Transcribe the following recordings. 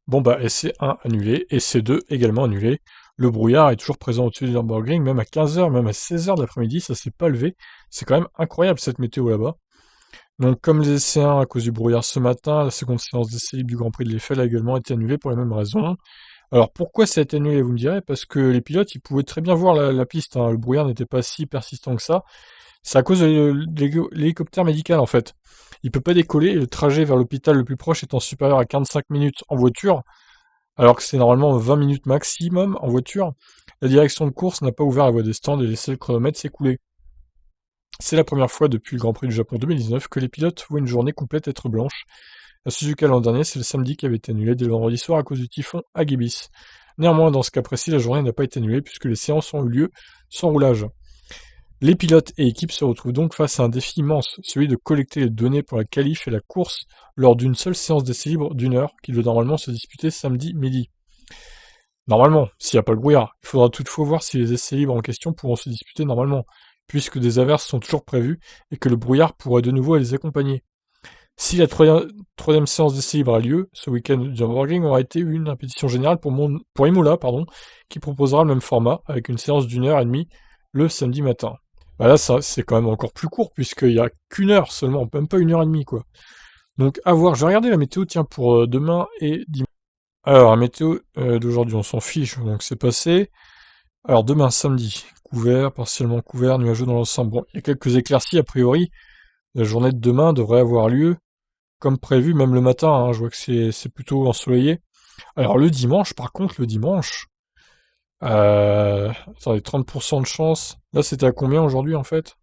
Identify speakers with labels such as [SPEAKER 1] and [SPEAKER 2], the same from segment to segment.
[SPEAKER 1] Bon bah essai 1 annulé, essai 2 également annulé. Le brouillard est toujours présent au-dessus du Nürburgring, même à 15h, même à 16h de l'après-midi, ça s'est pas levé. C'est quand même incroyable cette météo là-bas. Donc comme les essais 1 à cause du brouillard ce matin, la seconde séance d'essai libre du Grand Prix de l'Eiffel a également été annulée pour les mêmes raisons. Alors pourquoi ça a été annulé, vous me direz? Parce que les pilotes, ils pouvaient très bien voir la piste, hein. Le brouillard n'était pas si persistant que ça. C'est à cause de l'hélicoptère médical en fait. Il peut pas décoller, et le trajet vers l'hôpital le plus proche étant supérieur à 45 minutes en voiture, alors que c'est normalement 20 minutes maximum en voiture. La direction de course n'a pas ouvert la voie des stands et laissé le chronomètre s'écouler. C'est la première fois depuis le Grand Prix du Japon 2019 que les pilotes voient une journée complète être blanche. À Suzuka l'an dernier, c'est le samedi qui avait été annulé dès le vendredi soir à cause du typhon Agibis. Néanmoins, dans ce cas précis, la journée n'a pas été annulée puisque les séances ont eu lieu sans roulage. Les pilotes et équipes se retrouvent donc face à un défi immense, celui de collecter les données pour la qualif et la course lors d'une seule séance d'essai libre d'1 heure qui doit normalement se disputer samedi midi. Normalement, s'il n'y a pas le brouillard. Il faudra toutefois voir si les essais libres en question pourront se disputer normalement, puisque des averses sont toujours prévues et que le brouillard pourrait de nouveau les accompagner. Si la troisième séance d'essai libre a lieu, ce week-end du Nürburgring aura été une répétition générale pour Imola, qui proposera le même format, avec une séance d'1 heure et demie le samedi matin. Bah là, ça, c'est quand même encore plus court, puisqu'il n'y a qu'une heure seulement, même pas 1 heure et demie, quoi. Donc, à voir. Je vais regarder la météo, tiens, pour demain et dimanche. Alors, la météo d'aujourd'hui, on s'en fiche, donc c'est passé. Alors, demain, samedi, couvert, partiellement couvert, nuageux dans l'ensemble. Bon, il y a quelques éclaircies, a priori. La journée de demain devrait avoir lieu comme prévu, même le matin, hein. Je vois que c'est plutôt ensoleillé. Alors, le dimanche, par contre, le dimanche, attendez, 30% de chance. Là, c'était à combien aujourd'hui, en fait?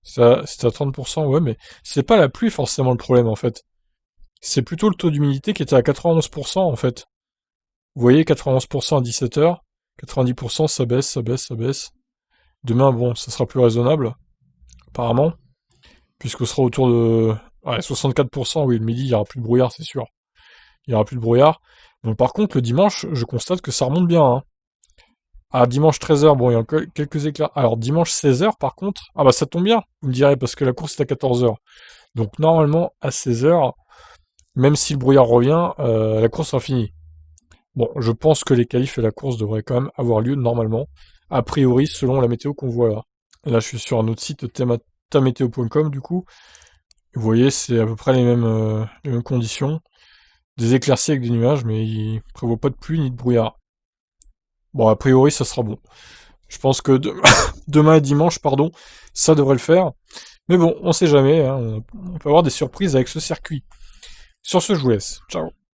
[SPEAKER 1] C'était à 30%, ouais, mais c'est pas la pluie forcément le problème, en fait. C'est plutôt le taux d'humidité qui était à 91%, en fait. Vous voyez, 91% à 17h, 90%, ça baisse, ça baisse, ça baisse. Demain, bon, ça sera plus raisonnable, apparemment, puisqu'on sera autour de... Ouais, 64%, oui, le midi, il y aura plus de brouillard, c'est sûr. Il y aura plus de brouillard. Donc par contre, le dimanche, je constate que ça remonte bien, hein. Ah, dimanche 13h, bon, il y a encore quelques éclairs. Alors dimanche 16h, par contre, ah bah ça tombe bien, vous me direz, parce que la course est à 14h. Donc normalement, à 16h, même si le brouillard revient, la course sera finie. Bon, je pense que les qualifs et la course devraient quand même avoir lieu normalement, a priori, selon la météo qu'on voit là. Et là, je suis sur un autre site, tameteo.com, du coup. Vous voyez, c'est à peu près les mêmes conditions. Des éclaircies avec des nuages, mais il prévoit pas de pluie ni de brouillard. Bon, a priori, ça sera bon. Je pense que demain et dimanche, pardon, ça devrait le faire. Mais bon, on sait jamais, hein, on peut avoir des surprises avec ce circuit. Sur ce, je vous laisse. Ciao.